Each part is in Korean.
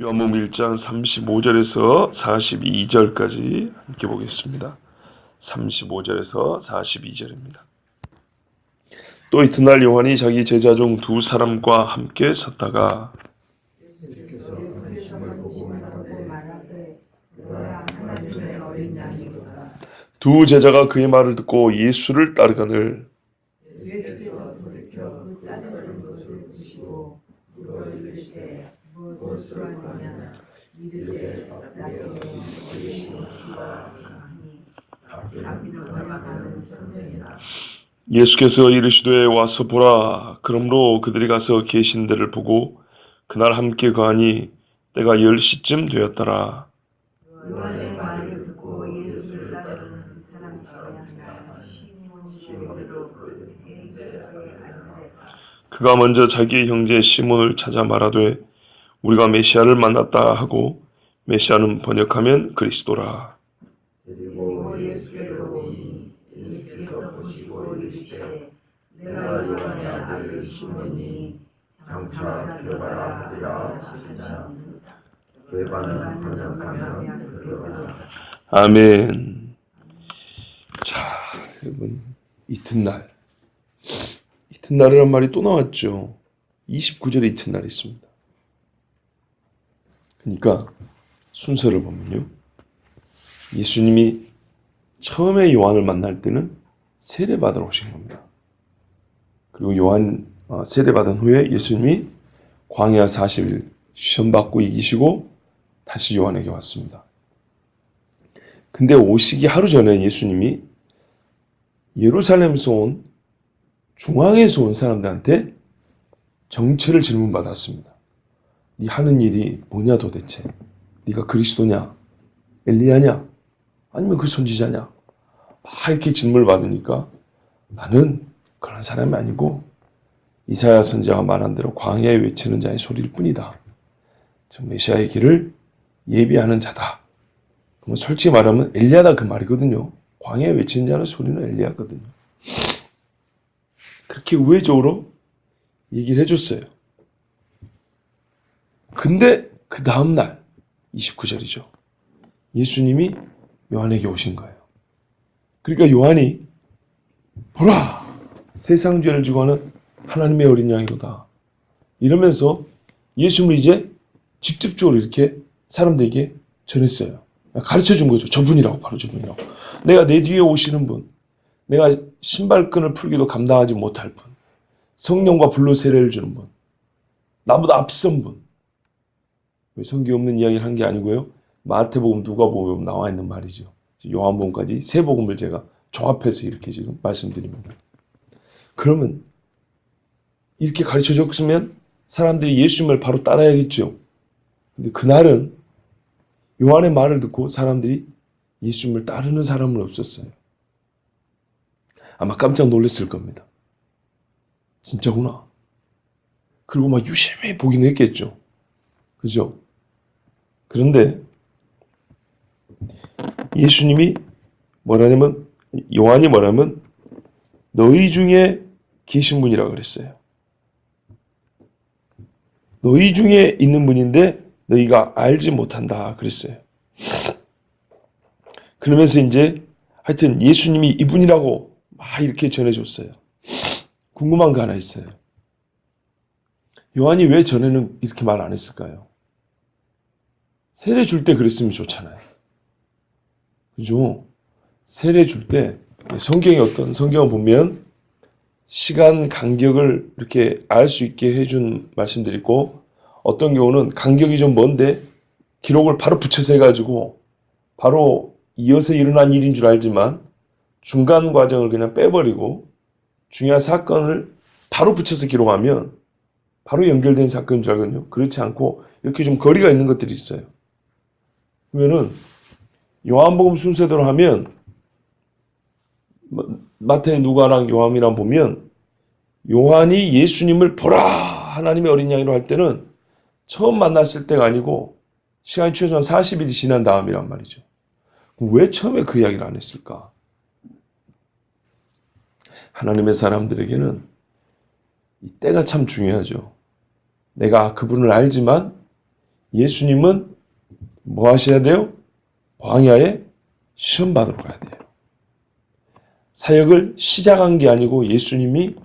요한복음 1장 35절에서 42절까지 함께 보겠습니다. 35절에서 42절입니다. 또 이튿날 요한이 자기 제자 중 두 사람과 함께 섰다가 두 제자가 그의 말을 듣고 예수를 따르거늘 예수께서 이르시되 와서 보라. 그러므로 그들이 가서 계신 데를 보고 그날 함께 거하니 때가 10시쯤 되었더라. 요한의 말을 듣고 예수를 따르는 사람 그가 먼저 자기의 형제 시몬을 찾아 말하되 우리가 메시아를 만났다 하고 메시아는 번역하면 그리스도라. 그리고 예수께로 오니 예수께서 보시고 이르시되 내가 요한의 아들 시몬이 장차 괴바라 하리라 하시니라. 괴바는 번역하면 그리스도라. 아멘. 자, 여러분, 이튿날이란 말이 또 나왔죠. 29절에 이튿날이 있습니다. 그러니까 순서를 보면요, 예수님이 처음에 요한을 만날 때는 세례받으러 오신 겁니다. 그리고 요한 세례받은 후에 예수님이 광야 40일 시험받고 이기시고 다시 요한에게 왔습니다. 근데 오시기 하루 전에 예수님이 예루살렘에서 온 중앙에서 온 사람들한테 정체를 질문받았습니다. 네 하는 일이 뭐냐 도대체? 네가 그리스도냐? 엘리야냐? 아니면 그 선지자냐? 막 이렇게 질문을 받으니까 나는 그런 사람이 아니고 이사야 선지자가 말한 대로 광야에 외치는 자의 소리일 뿐이다. 저 메시아의 길을 예비하는 자다. 그럼 솔직히 말하면 엘리야다 그 말이거든요. 광야에 외치는 자의 소리는 엘리야거든요. 그렇게 우회적으로 얘기를 해줬어요. 근데 그 다음날 29절이죠. 예수님이 요한에게 오신 거예요. 그러니까 요한이 보라! 세상 죄를 지고 하는 하나님의 어린 양이로다. 이러면서 예수님을 이제 직접적으로 이렇게 사람들에게 전했어요. 가르쳐 준 거죠. 저분이라고, 바로 저분이라고. 내가 내 뒤에 오시는 분, 내가 신발끈을 풀기도 감당하지 못할 분, 성령과 불로 세례를 주는 분, 나보다 앞선 분. 성경에 없는 이야기를 한 게 아니고요. 마태복음, 누가복음 나와 있는 말이죠. 요한복음까지 세 복음을 제가 종합해서 이렇게 지금 말씀드립니다. 그러면 이렇게 가르쳐 줬으면 사람들이 예수님을 바로 따라야겠죠. 근데 그날은 요한의 말을 듣고 사람들이 예수님을 따르는 사람은 없었어요. 아마 깜짝 놀랐을 겁니다. 진짜구나. 그리고 막 유심히 보긴 했겠죠. 그죠? 그런데 예수님이 뭐라냐면, 요한이 뭐라면 너희 중에 계신 분이라고 그랬어요. 너희 중에 있는 분인데 너희가 알지 못한다 그랬어요. 그러면서 이제 하여튼 예수님이 이분이라고 막 이렇게 전해줬어요. 궁금한 거 하나 있어요. 요한이 왜 전에는 이렇게 말 안 했을까요? 세례 줄 때 그랬으면 좋잖아요. 그죠? 세례 줄 때 성경을 보면 시간 간격을 이렇게 알 수 있게 해준 말씀들이 있고, 어떤 경우는 간격이 좀 먼데 기록을 바로 붙여서 해가지고 바로 이어서 일어난 일인 줄 알지만 중간 과정을 그냥 빼버리고 중요한 사건을 바로 붙여서 기록하면 바로 연결된 사건인 줄 알거든요. 그렇지 않고 이렇게 좀 거리가 있는 것들이 있어요. 그러면은 요한복음 순서대로 하면 마태, 누가랑 요한이랑 보면 요한이 예수님을 보라 하나님의 어린 양이로 할 때는 처음 만났을 때가 아니고 시간이 최소한 40일이 지난 다음이란 말이죠. 왜 처음에 그 이야기를 안 했을까? 하나님의 사람들에게는 이 때가 참 중요하죠. 내가 그분을 알지만 예수님은 뭐 하셔야 돼요? 광야에 시험 받으러 가야 돼요. 사역을 시작한 게 아니고 예수님이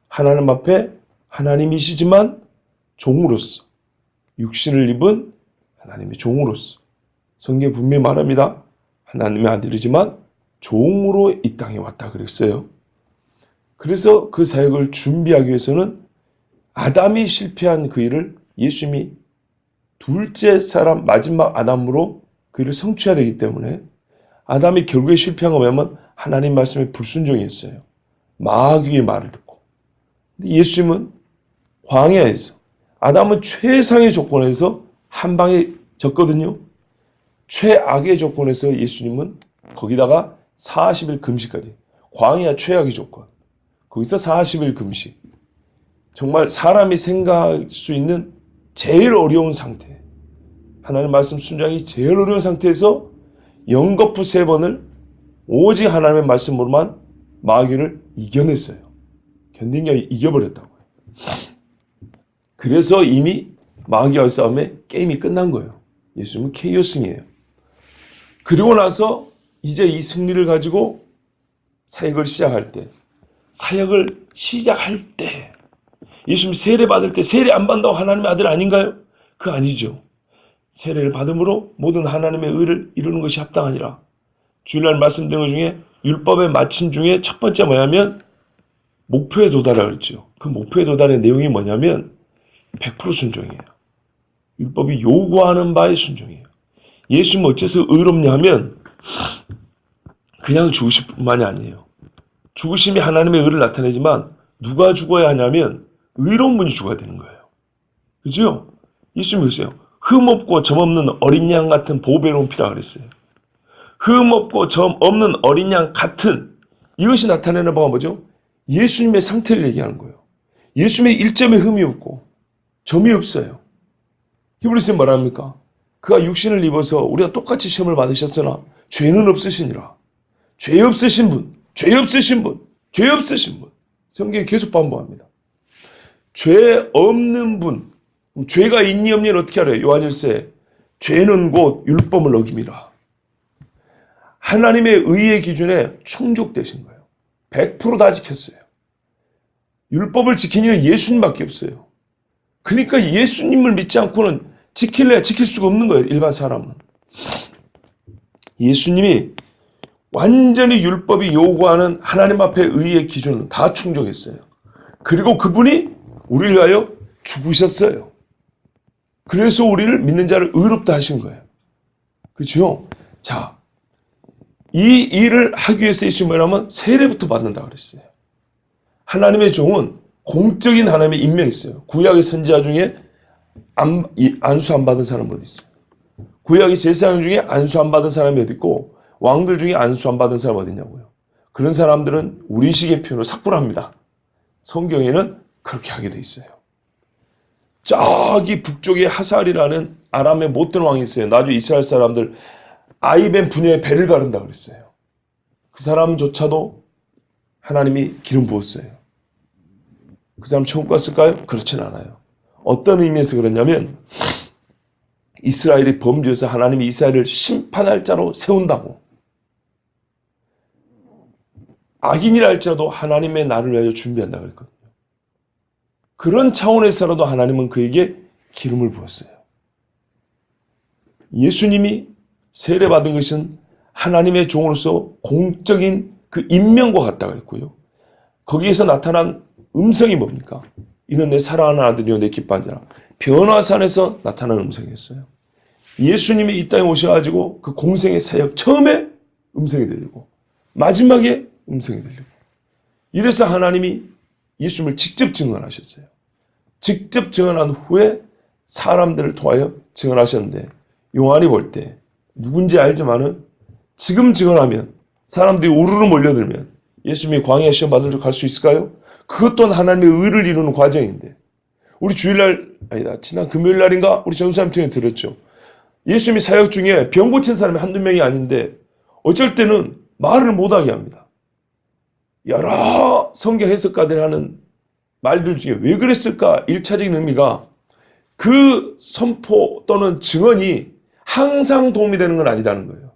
하나님 앞에 하나님이시지만 종으로서 육신을 입은 하나님의 종으로서 성경에 분명히 말합니다. 하나님의 아들이지만 종으로 이 땅에 왔다 그랬어요. 그래서 그 사역을 준비하기 위해서는 아담이 실패한 그 일을 예수님이 둘째 사람 마지막 아담으로 그 일을 성취해야 되기 때문에 아담이 결국에 실패한 거 뭐냐면 하나님 말씀에 불순종이었어요. 마귀의 말을 듣고. 근데 예수님은 광야에서 아담은 최상의 조건에서 한 방에 졌거든요. 최악의 조건에서 예수님은 거기다가 40일 금식까지. 광야 최악의 조건. 거기서 40일 금식. 정말 사람이 생각할 수 있는 제일 어려운 상태. 하나님 말씀 순종이 제일 어려운 상태에서 연거푸 3번을 오직 하나님의 말씀으로만 마귀를 이겨냈어요. 견딘게 이겨버렸다고요. 그래서 이미 마귀와의 싸움에 게임이 끝난 거예요. 예수님은 KO 승이에요. 그리고 나서 이제 이 승리를 가지고 사역을 시작할 때 예수님 세례 받을 때 세례 안 받는다고 하나님의 아들 아닌가요? 그거 아니죠. 세례를 받음으로 모든 하나님의 의를 이루는 것이 합당하니라. 주일날 말씀드린 것 중에 율법의 마침 중에 첫 번째 뭐냐면 목표에 도달하라 그랬죠. 그 목표에 도달의 내용이 뭐냐면 100% 순종이에요. 율법이 요구하는 바에 순종이에요. 예수님은 어째서 의롭냐 하면 그냥 죽으실 뿐만이 아니에요. 죽으심이 하나님의 의를 나타내지만 누가 죽어야 하냐면 의로운 분이 죽어야 되는 거예요. 그죠? 예수님이 그랬어요. 흠없고 점없는 어린 양 같은 보배로운 피라 그랬어요. 흠없고 점 없는 어린 양 같은 이것이 나타내는 바가 뭐죠? 예수님의 상태를 얘기하는 거예요. 예수님의 일점의 흠이 없고 점이 없어요. 히브리서에 뭐랍니까? 그가 육신을 입어서 우리가 똑같이 시험을 받으셨으나 죄는 없으시니라. 죄 없으신 분, 죄 없으신 분, 죄 없으신 분. 성경이 계속 반복합니다. 죄 없는 분, 죄가 있니 없니를 어떻게 알아요? 요한일서에 죄는 곧 율법을 어김이라. 하나님의 의의 기준에 충족되신 거예요. 100% 다 지켰어요. 율법을 지킨 이는 예수님밖에 없어요. 그러니까 예수님을 믿지 않고는 지킬래야 지킬 수가 없는 거예요. 일반 사람은. 예수님이 완전히 율법이 요구하는 하나님 앞에 의의 기준은 다 충족했어요. 그리고 그분이 우리를 위하여 죽으셨어요. 그래서 우리를 믿는 자를 의롭다 하신 거예요. 그렇죠? 자, 이 일을 하기 위해서 예수님이 뭐냐면 세례부터 받는다 그랬어요. 하나님의 종은 공적인 하나님의 임명이 있어요. 구약의 선지자 중에 안수 안 받은 사람 어디 있어요? 구약의 제사장 중에 안수 안 받은 사람이 어디 있고 왕들 중에 안수 안 받은 사람 어디 있냐고요. 그런 사람들은 우리식의 표현으로 삭불합니다. 성경에는 그렇게 하게 돼 있어요. 저기 북쪽에 하살이라는 아람의 못된 왕이 있어요. 나중에 이스라엘 사람들 아이벤 분야에 배를 가른다 그랬어요. 그 사람조차도 하나님이 기름 부었어요. 그 사람 천국 갔을까요? 그렇진 않아요. 어떤 의미에서 그러냐면 이스라엘이 범죄해서 하나님이 이스라엘을 심판할 자로 세운다고. 악인이라 할지라도 하나님의 날을 위하여 준비한다 그랬거든요. 그런 차원에서라도 하나님은 그에게 기름을 부었어요. 예수님이 세례받은 것은 하나님의 종으로서 공적인 그 임명과 같다 그랬고요. 거기에서 나타난 음성이 뭡니까? 이는 내 사랑하는 아들이요 내 기뻐하는 자라. 변화산에서 나타난 음성이었어요. 예수님이 이 땅에 오셔가지고 그 공생의 사역 처음에 음성이 들리고 마지막에 음성이 들리고 이래서 하나님이 예수님을 직접 증언하셨어요. 직접 증언한 후에 사람들을 통하여 증언하셨는데 요한이 볼 때 누군지 알지만은 지금 증언하면 사람들이 우르르 몰려들면 예수님이 광야 시험 받으러 갈 수 있을까요? 그것 또한 하나님의 의를 이루는 과정인데 우리 주일날 아니다 지난 금요일날인가 우리 전수사님 통해 들었죠. 예수님이 사역 중에 병 고친 사람이 한두 명이 아닌데 어쩔 때는 말을 못하게 합니다. 여러 성경 해석가들이 하는 말들 중에 왜 그랬을까? 1차적인 의미가 그 선포 또는 증언이 항상 도움이 되는 건 아니라는 거예요.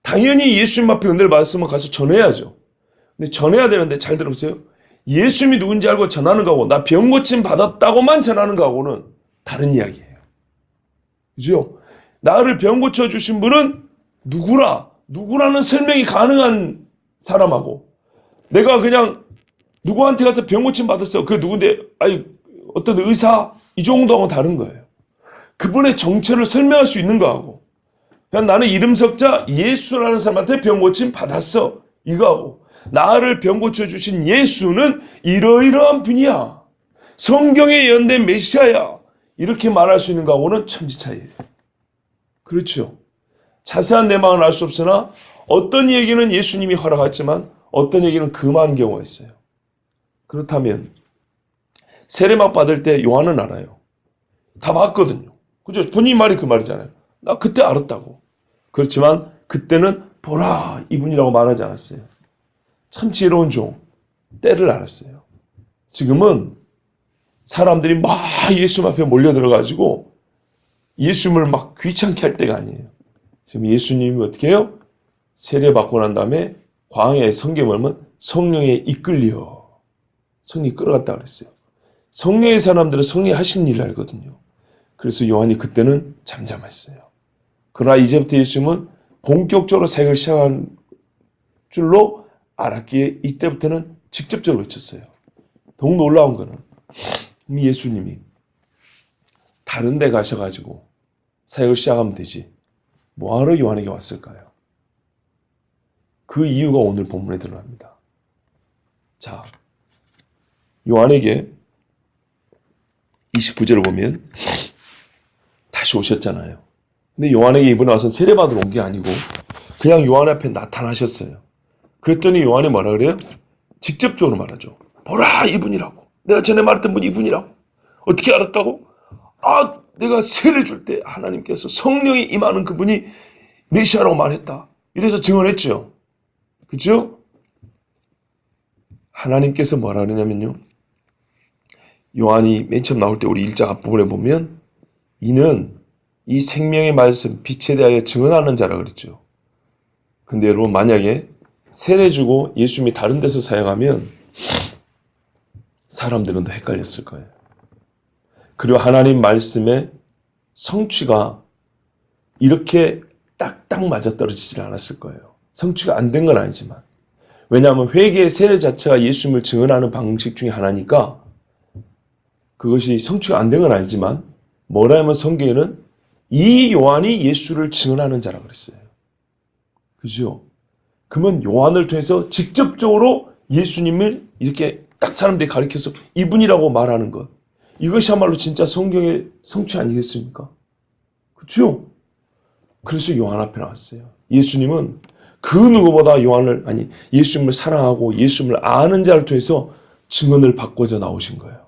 당연히 예수님 앞에 은혜를 받았으면 가서 전해야죠. 근데 전해야 되는데 잘 들어보세요. 예수님이 누군지 알고 전하는 거하고 나 병 고침 받았다고만 전하는 거하고는 다른 이야기예요. 그죠? 나를 병 고쳐주신 분은 누구라는 설명이 가능한 사람하고 내가 그냥 누구한테 가서 병 고침 받았어. 그게 누군데? 아니, 어떤 의사? 이 정도하고 다른 거예요. 그분의 정체를 설명할 수 있는 거하고 그냥 나는 이름 석자 예수라는 사람한테 병 고침 받았어. 이거하고 나를 병 고쳐주신 예수는 이러이러한 분이야. 성경에 예언된 메시아야. 이렇게 말할 수 있는 거하고는 천지 차이예요. 그렇죠. 자세한 내막은 알 수 없으나 어떤 얘기는 예수님이 허락했지만 어떤 얘기는 금한 경우가 있어요. 그렇다면 세례막 받을 때 요한은 알아요. 다 봤거든요. 그죠? 본인 말이 그 말이잖아요. 나 그때 알았다고. 그렇지만 그때는 보라 이분이라고 말하지 않았어요. 참 지혜로운 종. 때를 알았어요. 지금은 사람들이 막 예수님 앞에 몰려들어가지고 예수님을 막 귀찮게 할 때가 아니에요. 지금 예수님이 어떻게 해요? 세례받고 난 다음에 광야에 성경에 보면 성령에 이끌려. 성령이 끌어갔다 그랬어요. 성령의 사람들은 성령이 하신 일을 알거든요. 그래서 요한이 그때는 잠잠했어요. 그러나 이제부터 예수님은 본격적으로 사역을 시작한 줄로 알았기에 이때부터는 직접적으로 외쳤어요. 더욱 놀라운 거는 예수님이 다른 데 가셔가지고 사역을 시작하면 되지. 뭐하러 요한에게 왔을까요? 그 이유가 오늘 본문에 드러납니다. 자, 요한에게 29절을 보면 다시 오셨잖아요. 근데 요한에게 이번에 와서 세례받으러 온 게 아니고 그냥 요한 앞에 나타나셨어요. 그랬더니 요한이 뭐라 그래요? 직접적으로 말하죠. 보라 이분이라고. 내가 전에 말했던 분이 이분이라고. 어떻게 알았다고? 아, 내가 세례 줄 때 하나님께서 성령이 임하는 그분이 메시아라고 말했다. 이래서 증언했죠. 그죠? 하나님께서 뭐라 그러냐면요. 요한이 맨 처음 나올 때 우리 1장 앞부분에 보면 이는 이 생명의 말씀 빛에 대하여 증언하는 자라 그랬죠. 근데 여러분 만약에 세례 주고 예수님이 다른 데서 사용하면 사람들은 더 헷갈렸을 거예요. 그리고 하나님 말씀의 성취가 이렇게 딱딱 맞아떨어지질 않았을 거예요. 성취가 안 된 건 아니지만. 왜냐하면 회개의 세례 자체가 예수님을 증언하는 방식 중에 하나니까 그것이 성취가 안 된 건 아니지만 뭐라 하면 성경에는 이 요한이 예수를 증언하는 자라 그랬어요. 그죠? 그러면 요한을 통해서 직접적으로 예수님을 이렇게 딱 사람들이 가리켜서 이분이라고 말하는 것. 이것이야말로 진짜 성경의 성취 아니겠습니까? 그렇죠? 그래서 요한 앞에 나왔어요. 예수님은 그 누구보다 예수님을 사랑하고 예수님을 아는 자를 통해서 증언을 받고자 나오신 거예요.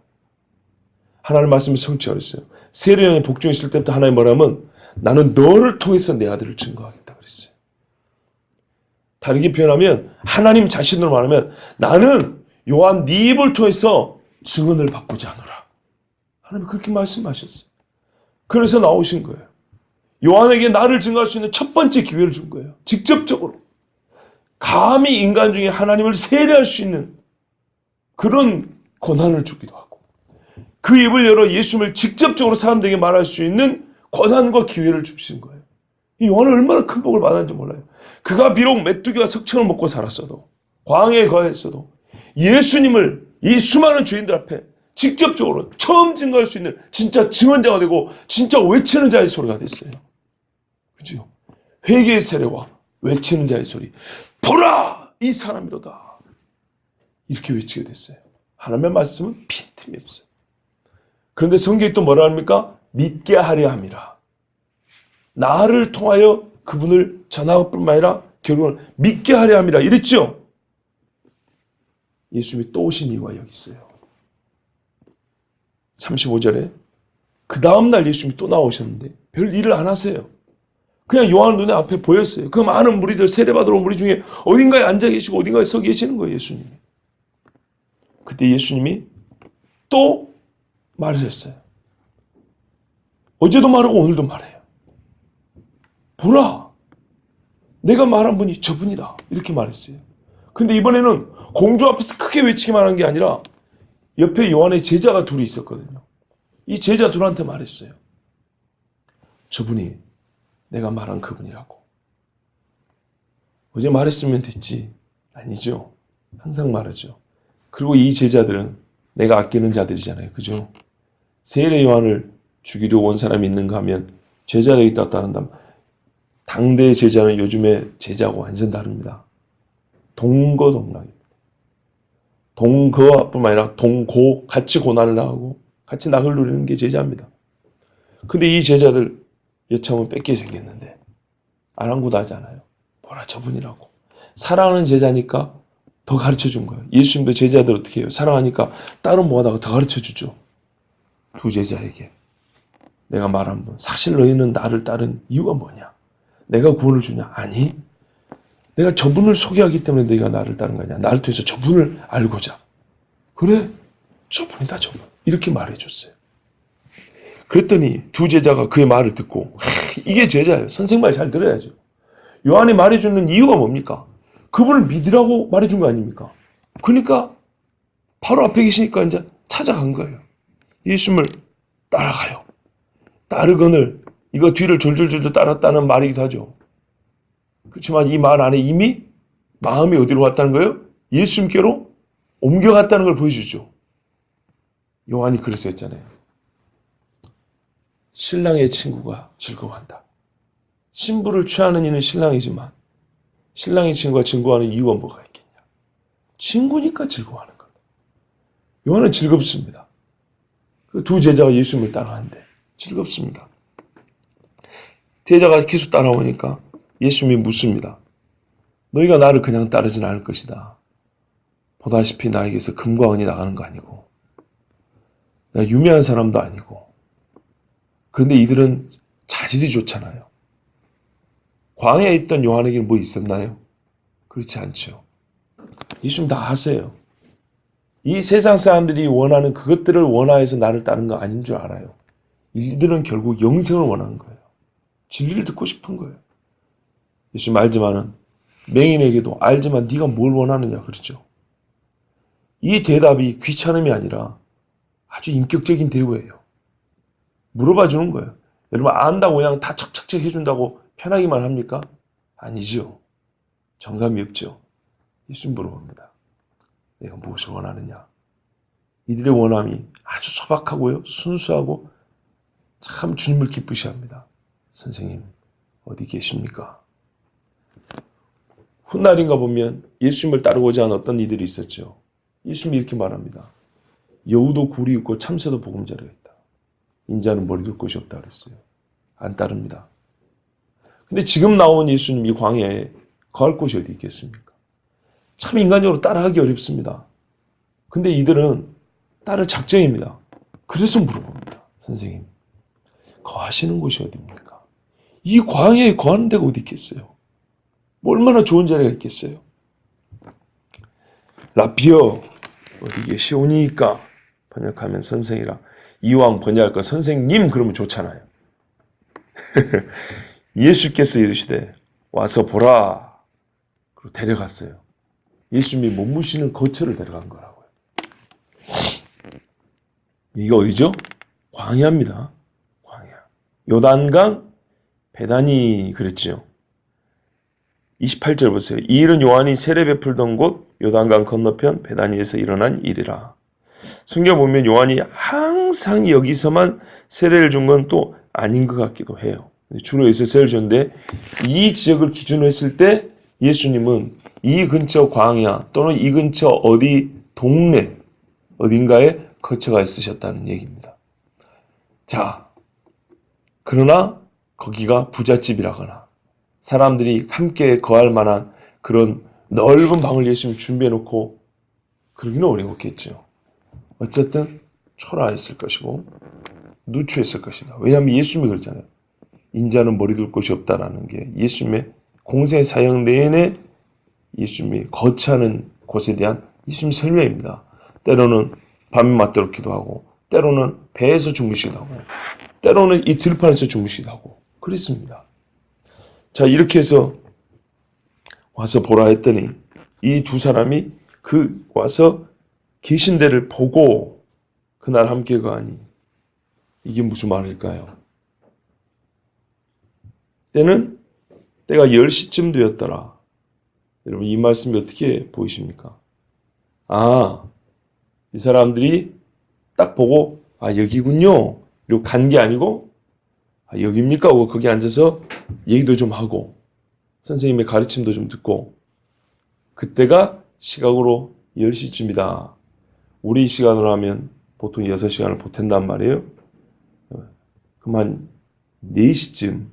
하나님 말씀이 성취가 있어요. 세례요한이 복중에 있을 때부터 하나님 뭐라면 나는 너를 통해서 내 아들을 증거하겠다 그랬어요. 다르게 표현하면 하나님 자신으로 말하면 나는 요한 네 입을 통해서 증언을 받고자 하노라. 하나님이 그렇게 말씀하셨어요. 그래서 나오신 거예요. 요한에게 나를 증거할 수 있는 첫 번째 기회를 준 거예요. 직접적으로. 감히 인간 중에 하나님을 세례할 수 있는 그런 권한을 주기도 하고 그 입을 열어 예수님을 직접적으로 사람들에게 말할 수 있는 권한과 기회를 주신 거예요. 이 요한은 얼마나 큰 복을 받았는지 몰라요. 그가 비록 메뚜기와 석청을 먹고 살았어도 광야에 거했어도 예수님을 이 수많은 죄인들 앞에 직접적으로 처음 증거할 수 있는 진짜 증언자가 되고 진짜 외치는 자의 소리가 됐어요. 그죠? 회개의 세례와 외치는 자의 소리. 보라! 이 사람이로다. 이렇게 외치게 됐어요. 하나님의 말씀은 빈틈이 없어요. 그런데 성경이 또 뭐라 합니까? 믿게 하려 함이라. 나를 통하여 그분을 전할 뿐만 아니라 결국은 믿게 하려 함이라. 이랬죠? 예수님이 또 오신 이유가 여기 있어요. 35절에 그 다음날 예수님이 또 나오셨는데 별 일을 안 하세요. 그냥 요한 눈에 앞에 보였어요. 그 많은 무리들 세례받으러 온 무리 중에 어딘가에 앉아 계시고 어딘가에 서 계시는 거예요. 예수님이. 그때 예수님이 또 말을 했어요. 어제도 말하고 오늘도 말해요. 보라, 내가 말한 분이 저분이다. 이렇게 말했어요. 근데 이번에는 공주 앞에서 크게 외치기만 한 게 아니라 옆에 요한의 제자가 둘이 있었거든요. 이 제자 둘한테 말했어요. 저분이 내가 말한 그분이라고. 어제 말했으면 됐지. 아니죠. 항상 말하죠. 그리고 이 제자들은 내가 아끼는 자들이잖아요. 그죠? 세례 요한을 죽이려고 온 사람이 있는가 하면 제자들이 따른다면 당대의 제자는 요즘의 제자하고 완전 다릅니다. 동거동락입니다. 동거뿐만 아니라 동고, 같이 고난을 당하고 같이 낙을 누리는 게 제자입니다. 근데 이 제자들 여차하면 뺏게 생겼는데 아랑곳하잖아요. 뭐라 저분이라고. 사랑하는 제자니까 더 가르쳐준 거예요. 예수님도 제자들 어떻게 해요? 사랑하니까 다른 뭐 하다가 더 가르쳐주죠. 두 제자에게. 내가 말한 분. 사실 너희는 나를 따른 이유가 뭐냐? 내가 구원을 주냐? 아니. 내가 저분을 소개하기 때문에 너희가 나를 따른 거냐? 나를 통해서 저분을 알고자. 그래? 저분이다 저분. 이렇게 말해줬어요. 그랬더니 두 제자가 그의 말을 듣고 이게 제자예요. 선생 말 잘 들어야죠. 요한이 말해주는 이유가 뭡니까? 그분을 믿으라고 말해준 거 아닙니까? 그러니까 바로 앞에 계시니까 이제 찾아간 거예요. 예수님을 따라가요. 따르거늘 이거 뒤를 졸졸졸 따랐다는 말이기도 하죠. 그렇지만 이 말 안에 이미 마음이 어디로 갔다는 거예요? 예수님께로 옮겨갔다는 걸 보여주죠. 요한이 그래서 했잖아요. 신랑의 친구가 즐거워한다. 신부를 취하는 이는 신랑이지만 신랑의 친구가 즐거워하는 이유가 뭐가 있겠냐. 친구니까 즐거워하는 겁니다. 요한은 즐겁습니다. 그 두 제자가 예수님을 따라하는데 즐겁습니다. 제자가 계속 따라오니까 예수님이 묻습니다. 너희가 나를 그냥 따르진 않을 것이다. 보다시피 나에게서 금과 은이 나가는 거 아니고 내가 유명한 사람도 아니고 그런데 이들은 자질이 좋잖아요. 광야에 있던 요한에게는 뭐 있었나요? 그렇지 않죠. 예수님 다 아세요. 이 세상 사람들이 원하는 그것들을 원하여서 나를 따른 거 아닌 줄 알아요. 이들은 결국 영생을 원하는 거예요. 진리를 듣고 싶은 거예요. 예수님 알지만은 맹인에게도 알지만 네가 뭘 원하느냐 그러죠. 이 대답이 귀찮음이 아니라 아주 인격적인 대우예요. 물어봐 주는 거예요. 여러분 안다고 그냥 다 척척척 해준다고 편하기만 합니까? 아니죠. 정감이 없죠. 예수님 물어봅니다. 내가 무엇을 원하느냐? 이들의 원함이 아주 소박하고요. 순수하고 참 주님을 기쁘시 합니다. 선생님 어디 계십니까? 훗날인가 보면 예수님을 따르고자 하는 어떤 이들이 있었죠. 예수님이 이렇게 말합니다. 여우도 굴이 있고 참새도 보금자리가 있다. 인자는 머리 둘 곳이 없다 그랬어요. 안 따릅니다. 근데 지금 나온 예수님 이 광야에 거할 곳이 어디 있겠습니까? 참 인간적으로 따라하기 어렵습니다. 근데 이들은 따를 작정입니다. 그래서 물어봅니다. 선생님, 거하시는 곳이 어디입니까? 이 광야에 거하는 데가 어디 있겠어요? 뭐 얼마나 좋은 자리가 있겠어요? 라피어 어디 계시오니까 번역하면 선생이라 이왕 번역할 거 선생님 그러면 좋잖아요. 예수께서 이르시되 와서 보라. 그리고 데려갔어요. 예수님이 머무시는 거처를 데려간 거라고요. 이게 어디죠? 광야입니다. 광야. 요단강 베다니 그랬지요. 28절 보세요. 이 일은 요한이 세례 베풀던 곳 요단강 건너편 베다니에서 일어난 일이라. 성경 보면 요한이 항상 여기서만 세례를 준 건 또 아닌 것 같기도 해요. 주로 여기서 세례를 줬는데 이 지역을 기준으로 했을 때 예수님은 이 근처 광야 또는 이 근처 어디 동네 어딘가에 거처가 있으셨다는 얘기입니다. 자, 그러나 거기가 부잣집이라거나 사람들이 함께 거할 만한 그런 넓은 방을 예수님이 준비해 놓고 그러기는 어려웠겠죠. 어쨌든 초라했을 것이고 누추했을 것이다. 왜냐하면 예수님이 그랬잖아요. 인자는 머리 둘 곳이 없다라는 게 예수님의 공생 사역 내내 예수님이 거처하는 곳에 대한 예수님 설명입니다. 때로는 밤에 맞도록 기도하고 때로는 배에서 주무시기도 하고, 때로는 이 들판에서 주무시기도 하고 그랬습니다. 자, 이렇게 해서 와서 보라 했더니 이 두 사람이 와서 계신 데를 보고 그날 함께 가니, 이게 무슨 말일까요? 때가 10시쯤 되었더라. 여러분, 이 말씀이 어떻게 보이십니까? 이 사람들이 딱 보고 여기군요. 그리고 간 게 아니고 여기입니까? 하고 거기 앉아서 얘기도 좀 하고 선생님의 가르침도 좀 듣고, 그때가 시각으로 10시쯤이다. 우리 시간으로 하면 보통 6시간을 보탠단 말이에요. 그만 4시쯤,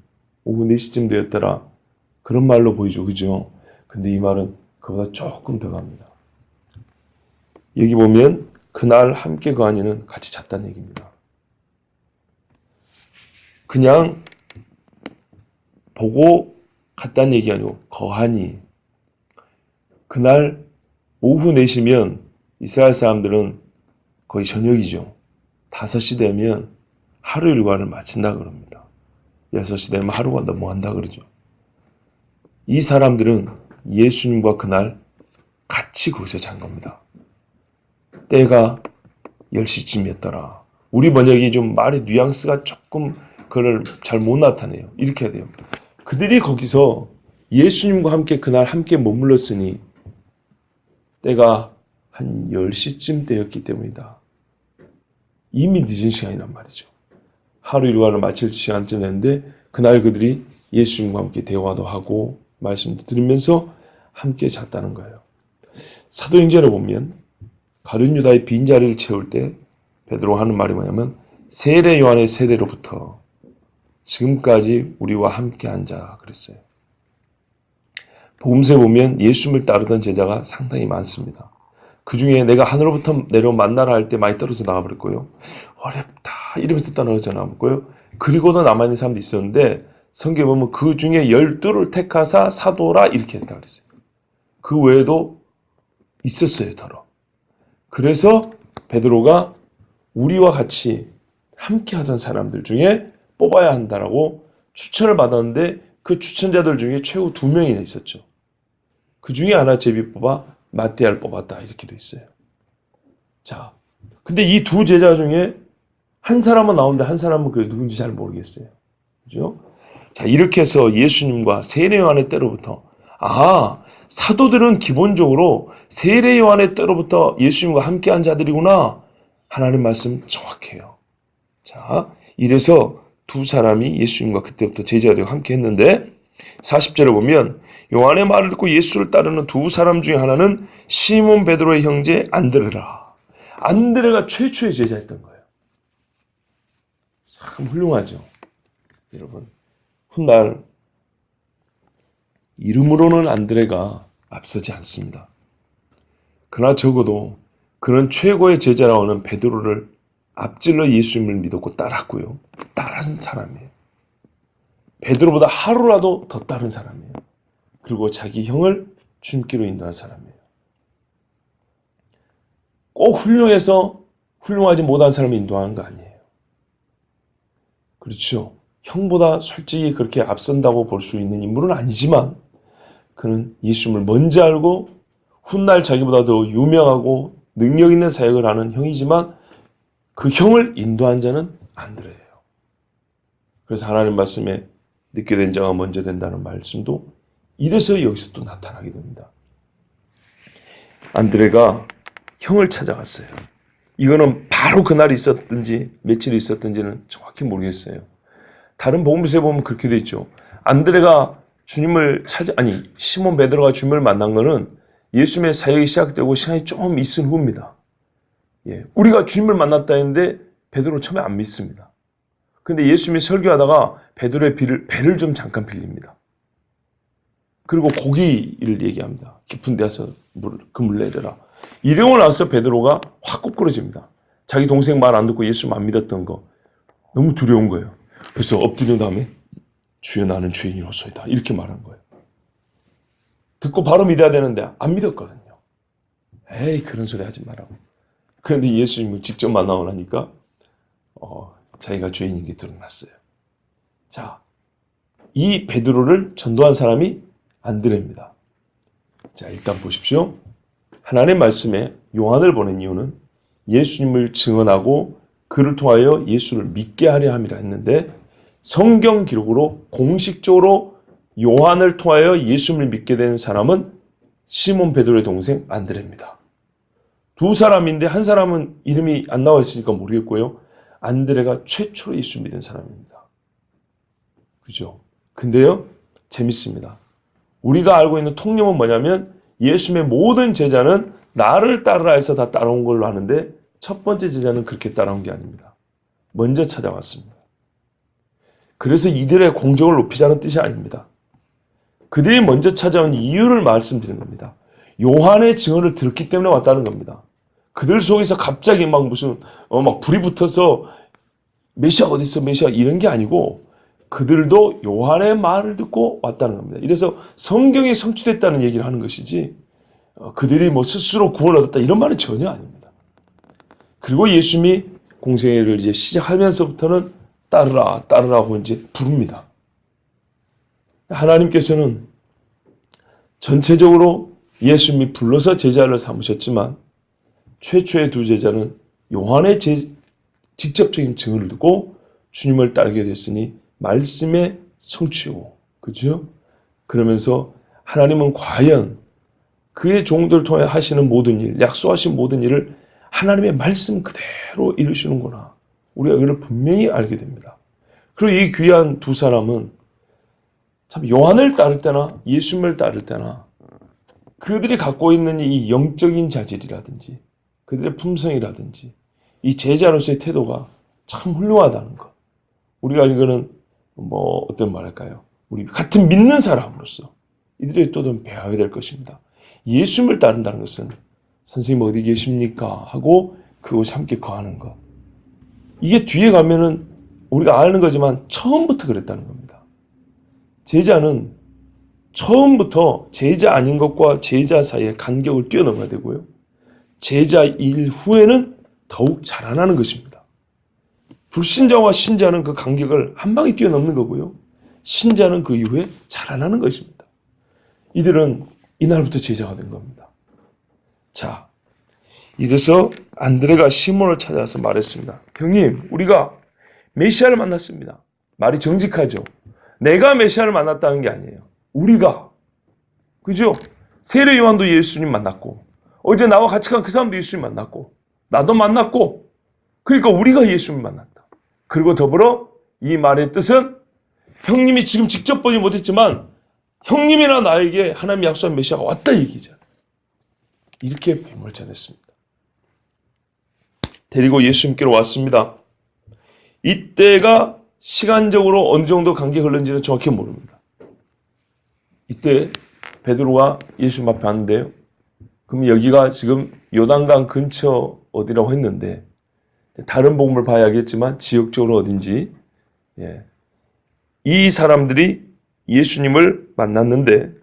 오후 4시쯤 되었더라. 그런 말로 보이죠. 그죠? 근데 이 말은 그보다 조금 더 갑니다. 여기 보면 그날 함께 거하니는 같이 잤다는 얘기입니다. 그냥 보고 갔다는 얘기 아니고 거하니, 그날 오후 4시면 이스라엘 사람들은 거의 저녁이죠. 5시 되면 하루 일과를 마친다 그럽니다. 6시 되면 하루가 넘어간다 그러죠. 이 사람들은 예수님과 그날 같이 거기서 잔 겁니다. 때가 10시쯤이었더라. 우리 번역이 좀 말의 뉘앙스가 조금 그걸 잘 못 나타내요. 이렇게 해야 돼요. 그들이 거기서 예수님과 함께 그날 함께 머물렀으니 때가 한 10시쯤 되었기 때문이다. 이미 늦은 시간이란 말이죠. 하루 일과를 마칠 시간쯤 됐는데 그날 그들이 예수님과 함께 대화도 하고 말씀도 들으면서 함께 잤다는 거예요. 사도행전에 보면 가룟 유다의 빈자리를 채울 때 베드로가 하는 말이 뭐냐면 세례 요한의 세례로부터 지금까지 우리와 함께 앉아 그랬어요. 복음서에 보면 예수님을 따르던 제자가 상당히 많습니다. 그 중에 내가 하늘로부터 내려온 만나라 할 때 많이 떨어져 나가버렸고요. 어렵다 이러면서 떨어져 나가버렸고요. 그리고도 남아있는 사람도 있었는데 성경에 보면 그 중에 12를 택하사 사도라 이렇게 했다 그랬어요. 그 외에도 있었어요. 더러. 그래서 베드로가 우리와 같이 함께 하던 사람들 중에 뽑아야 한다라고 추천을 받았는데 그 추천자들 중에 최후 2명이나 있었죠. 그 중에 하나 제비 뽑아 마띠아를 뽑았다 이렇게 돼 있어요. 자, 근데 이 두 제자 중에 한 사람은 나오는데 한 사람은 그게 누군지 잘 모르겠어요. 그죠? 자, 이렇게 해서 예수님과 세례 요한의 때로부터 사도들은 기본적으로 세례 요한의 때로부터 예수님과 함께한 자들이구나. 하나님 말씀 정확해요. 자, 이래서 두 사람이 예수님과 그때부터 제자들과 함께 했는데 40절에 보면 요한의 말을 듣고 예수를 따르는 두 사람 중에 하나는 시몬 베드로의 형제 안드레라. 안드레가 최초의 제자였던 거예요. 참 훌륭하죠. 여러분, 훗날 이름으로는 안드레가 앞서지 않습니다. 그러나 적어도 그런 최고의 제자라고 하는 베드로를 앞질러 예수님을 믿었고 따랐고요. 따른 사람이에요. 베드로보다 하루라도 더 따른 사람이에요. 그리고 자기 형을 주님께로 인도한 사람이에요. 꼭 훌륭해서 훌륭하지 못한 사람을 인도하는 거 아니에요. 그렇죠. 형보다 솔직히 그렇게 앞선다고 볼 수 있는 인물은 아니지만 그는 예수님을 먼저 알고 훗날 자기보다 더 유명하고 능력 있는 사역을 하는 형이지만 그 형을 인도한 자는 안드레예요. 그래서 하나님 말씀에 늦게 된 자가 먼저 된다는 말씀도 이래서 여기서 또 나타나게 됩니다. 안드레가 형을 찾아갔어요. 이거는 바로 그날 있었든지 며칠 있었든지는 정확히 모르겠어요. 다른 복음서에 보면 그렇게 돼 있죠. 안드레가 시몬 베드로가 주님을 만난 거는 예수님의 사역이 시작되고 시간이 좀 있은 후입니다. 우리가 주님을 만났다 했는데 베드로 처음에 안 믿습니다. 근데 예수님이 설교하다가 베드로의 배를 좀 잠깐 빌립니다. 그리고 고기를 얘기합니다. 깊은 데서 물 내려라. 이러고 나서 베드로가 확 꼬꾸러집니다. 자기 동생 말 안 듣고 예수님 안 믿었던 거 너무 두려운 거예요. 그래서 엎드린 다음에 주여 나는 죄인이로소이다 이렇게 말한 거예요. 듣고 바로 믿어야 되는데 안 믿었거든요. 에이 그런 소리 하지 말라고. 그런데 예수님을 직접 만나고 나니까 자기가 죄인인 게 드러났어요. 자, 이 베드로를 전도한 사람이 안드레입니다. 자, 일단 보십시오. 하나님의 말씀에 요한을 보낸 이유는 예수님을 증언하고 그를 통하여 예수를 믿게 하려 함이라 했는데, 성경 기록으로 공식적으로 요한을 통하여 예수를 믿게 된 사람은 시몬 베드로의 동생 안드레입니다. 두 사람인데 한 사람은 이름이 안 나와 있으니까 모르겠고요. 안드레가 최초로 예수 믿은 사람입니다. 그죠? 근데요, 재밌습니다. 우리가 알고 있는 통념은 뭐냐면 예수님의 모든 제자는 나를 따르라 해서 다 따라온 걸로 아는데, 첫 번째 제자는 그렇게 따라온 게 아닙니다. 먼저 찾아왔습니다. 그래서 이들의 공적을 높이자는 뜻이 아닙니다. 그들이 먼저 찾아온 이유를 말씀드린 겁니다. 요한의 증언을 들었기 때문에 왔다는 겁니다. 그들 속에서 갑자기 막 무슨 막 불이 붙어서 메시아가 어디 있어, 메시아 이런 게 아니고 그들도 요한의 말을 듣고 왔다는 겁니다. 이래서 성경이 성취됐다는 얘기를 하는 것이지 그들이 뭐 스스로 구원을 얻었다 이런 말은 전혀 아닙니다. 그리고 예수님이 공생애를 이제 시작하면서부터는 따르라 따르라고 이제 부릅니다. 하나님께서는 전체적으로 예수님이 불러서 제자를 삼으셨지만 최초의 두 제자는 요한의 직접적인 증언을 듣고 주님을 따르게 됐으니 말씀의 성취고, 그죠? 그러면서 하나님은 과연 그의 종들을 통해 하시는 모든 일, 약속하신 모든 일을 하나님의 말씀 그대로 이루시는구나. 우리가 이걸 분명히 알게 됩니다. 그리고 이 귀한 두 사람은 참 요한을 따를 때나 예수님을 따를 때나 그들이 갖고 있는 이 영적인 자질이라든지 그들의 품성이라든지 이 제자로서의 태도가 참 훌륭하다는 것. 우리가 이거는 뭐 어떤 말할까요? 우리 같은 믿는 사람으로서 이들의 또한 배워야 될 것입니다. 예수님을 따른다는 것은 선생님 어디 계십니까? 하고 그곳에 함께 거하는 것. 이게 뒤에 가면은 우리가 아는 거지만 처음부터 그랬다는 겁니다. 제자는 처음부터 제자 아닌 것과 제자 사이의 간격을 뛰어넘어야 되고요. 제자일 후에는 더욱 자라나는 것입니다. 불신자와 신자는 그 간격을 한 방에 뛰어넘는 거고요. 신자는 그 이후에 자라나는 것입니다. 이들은 이날부터 제자가 된 겁니다. 자, 이래서 안드레가 시몬을 찾아서 말했습니다. 형님, 우리가 메시아를 만났습니다. 말이 정직하죠. 내가 메시아를 만났다는 게 아니에요. 우리가. 그죠? 세례 요한도 예수님 만났고 어제 나와 같이 간 그 사람도 예수님 만났고 나도 만났고, 그러니까 우리가 예수님 만났다. 그리고 더불어 이 말의 뜻은 형님이 지금 직접 보지 못했지만 형님이나 나에게 하나님이 약속한 메시아가 왔다 얘기잖아요. 이렇게 복음을 전했습니다. 데리고 예수님께로 왔습니다. 이때가 시간적으로 어느 정도 간격이 흘렀는지는 정확히 모릅니다. 이때 베드로가 예수님 앞에 왔는데요. 그럼 여기가 지금 요단강 근처 어디라고 했는데 다른 복음을 봐야 알겠지만 지역적으로 어딘지, 이 사람들이 예수님을 만났는데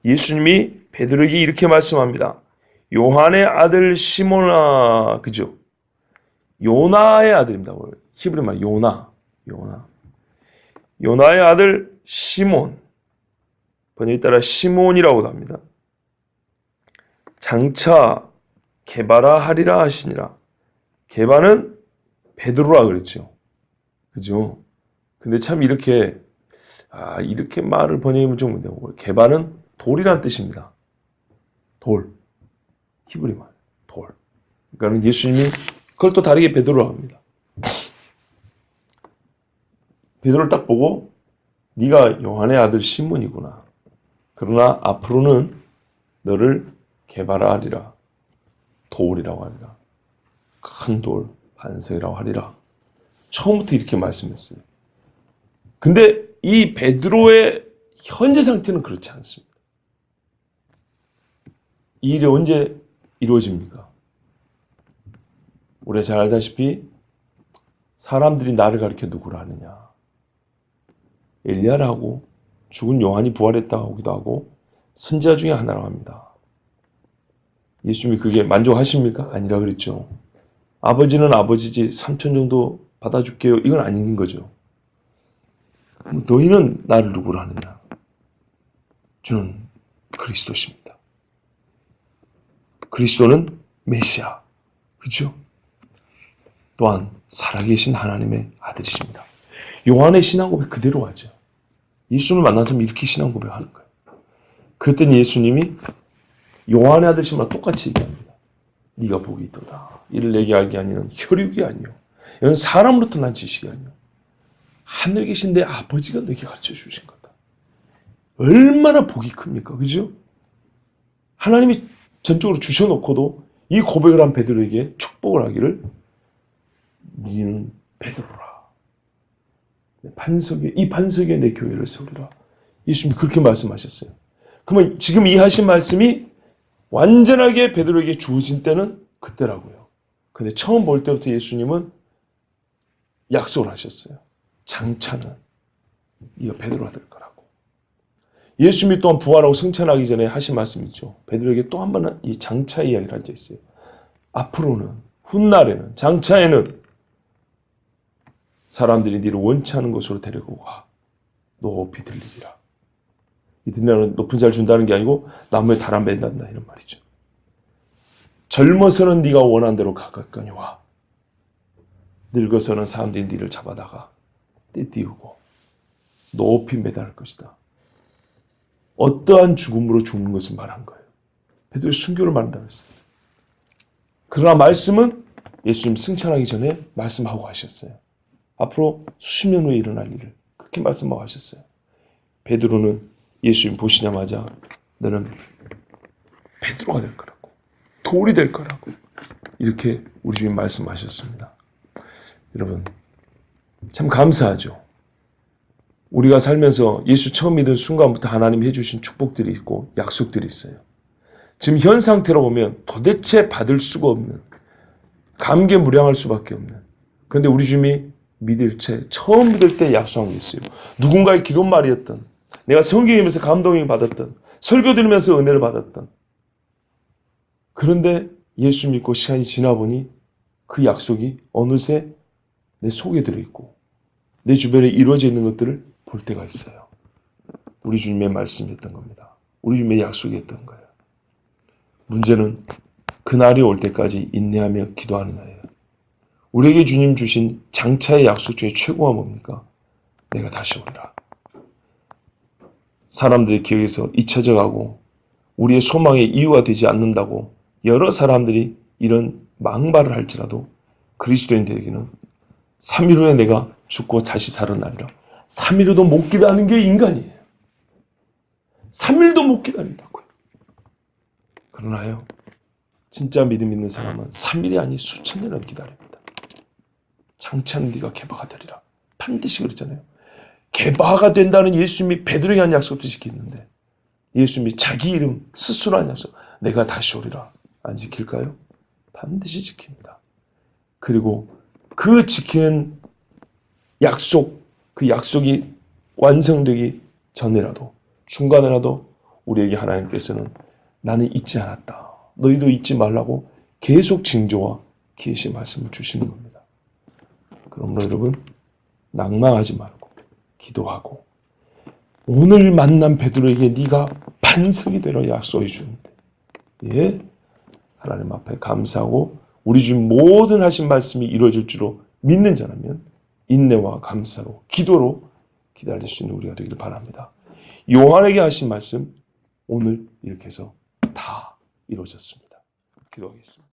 예수님이 베드로에게 이렇게 말씀합니다. 요한의 아들 시몬아, 그죠? 요나의 아들입니다. 히브리 말 요나. 요나의 아들 시몬. 번역에 따라 시몬이라고도 합니다. 장차 게바라 하리라 하시니라. 게바는 베드로라 그랬죠. 그죠? 근데 참 이렇게 말을 번역하면 좀 되고, 게바는 돌이란 뜻입니다. 돌. 히브리 말. 돌. 그러니까 예수님이 그걸 또 다르게 베드로라고 합니다. 베드로를 딱 보고 네가 요한의 아들 시몬이구나. 그러나 앞으로는 너를 게바라 하리라. 돌이라고 하리라. 큰 돌, 반석이라고 하리라. 처음부터 이렇게 말씀했어요. 근데 이 베드로의 현재 상태는 그렇지 않습니다. 이 일이 언제 이루어집니까? 우리가 잘 알다시피 사람들이 나를 가리켜 누구를 하느냐. 엘리야라고 죽은 요한이 부활했다고 하기도 하고 선지자 중에 하나라고 합니다. 예수님이 그게 만족하십니까? 아니라 그랬죠. 아버지는 아버지지 삼촌 정도 받아줄게요. 이건 아닌 거죠. 너희는 나를 누구로 하느냐? 주는 그리스도십니다. 그리스도는 메시아. 그렇죠? 또한 살아계신 하나님의 아들이십니다. 요한의 신앙 고백 그대로 하죠. 예수님을 만난 사람이 이렇게 신앙 고백하는 거예요. 그랬더니 예수님이 요한의 아들이심과 똑같이 얘기합니다. 네가 복이 있도다. 이를 내게 알게 하니는 혈육이 아니요. 이건 사람으로부터 난 지식이 아니요. 하늘에 계신 내 아버지가 너에게 가르쳐 주신 거다. 얼마나 복이 큽니까? 그죠? 하나님이 전적으로 주셔놓고도 이 고백을 한 베드로에게 축복을 하기를 너는 베드로라. 이 반석에 내 교회를 세우리라. 예수님이 그렇게 말씀하셨어요. 그러면 지금 이 하신 말씀이 완전하게 베드로에게 주어진 때는 그때라고요. 근데 처음 볼 때부터 예수님은 약속을 하셨어요. 장차는 네가 베드로가 될 거라고. 예수님이 또한 부활하고 승천하기 전에 하신 말씀 있죠. 베드로에게 또 한 번은 이 장차 이야기를 하져 있어요. 앞으로는, 훗날에는, 장차에는 사람들이 네를 원치 않은 곳으로 데리고 가. 높이 들리리라. 이 들리라는 높은 자를 준다는 게 아니고 나무에 달 안 밴단다 이런 말이죠. 젊어서는 네가 원하는 대로 가까이 와. 늙어서는 사람들이 네를 잡아다가 떼띄우고 높이 매달을 것이다. 어떠한 죽음으로 죽는 것을 말한 거예요. 베드로의 순교를 말한다고 했어요. 그러나 말씀은 예수님 승천하기 전에 말씀하고 하셨어요. 앞으로 수십 년 후에 일어날 일을 그렇게 말씀하고 하셨어요. 베드로는 예수님 보시자마자 너는 베드로가 될 거라고, 돌이 될 거라고 이렇게 우리 주님 말씀하셨습니다. 여러분 참 감사하죠. 우리가 살면서 예수 처음 믿은 순간부터 하나님이 해주신 축복들이 있고 약속들이 있어요. 지금 현 상태로 보면 도대체 받을 수가 없는, 감개무량할 수밖에 없는, 그런데 우리 주님이 처음 믿을 때 약속한 게 있어요. 누군가의 기도말이었던, 내가 성경 읽으면서 감동을 받았던, 설교 들으면서 은혜를 받았던, 그런데 예수 믿고 시간이 지나 보니 그 약속이 어느새 내 속에 들어있고 내 주변에 이루어져 있는 것들을 볼 때가 있어요. 우리 주님의 말씀이었던 겁니다. 우리 주님의 약속이었던 거예요. 문제는 그날이 올 때까지 인내하며 기도하는 거예요. 우리에게 주님 주신 장차의 약속 중에 최고가 뭡니까? 내가 다시 오리라. 사람들의 기억에서 잊혀져 가고 우리의 소망의 이유가 되지 않는다고 여러 사람들이 이런 망발을 할지라도 그리스도인들에게는 3일 후에 내가 죽고 다시 살아나리라. 3일 후도 못 기다리는 게 인간이에요. 3일도 못 기다린다고요. 그러나요, 진짜 믿음 있는 사람은 3일이 아니 수천 년을 기다립니다. 장차는 네가 개바가 되리라. 반드시 그랬잖아요. 개바가 된다는 예수님이 베드로에게 한 약속도 지키는데 예수님이 자기 이름 스스로 한 약속, 내가 다시 오리라. 안 지킬까요? 반드시 지킵니다. 그리고 그 지키는 약속, 그 약속이 완성되기 전이라도, 중간에라도 우리에게 하나님께서는 나는 잊지 않았다, 너희도 잊지 말라고 계속 징조와 계시 말씀을 주시는 겁니다. 그러므로 여러분 낭망하지 말고 기도하고, 오늘 만난 베드로에게 네가 반석이 되라 약속해 주는데, 예, 하나님 앞에 감사하고 우리 주님 모든 하신 말씀이 이루어질 줄로 믿는 자라면 인내와 감사로 기도로 기다릴 수 있는 우리가 되기를 바랍니다. 요한에게 하신 말씀 오늘 이렇게 해서 다 이루어졌습니다. 기도하겠습니다.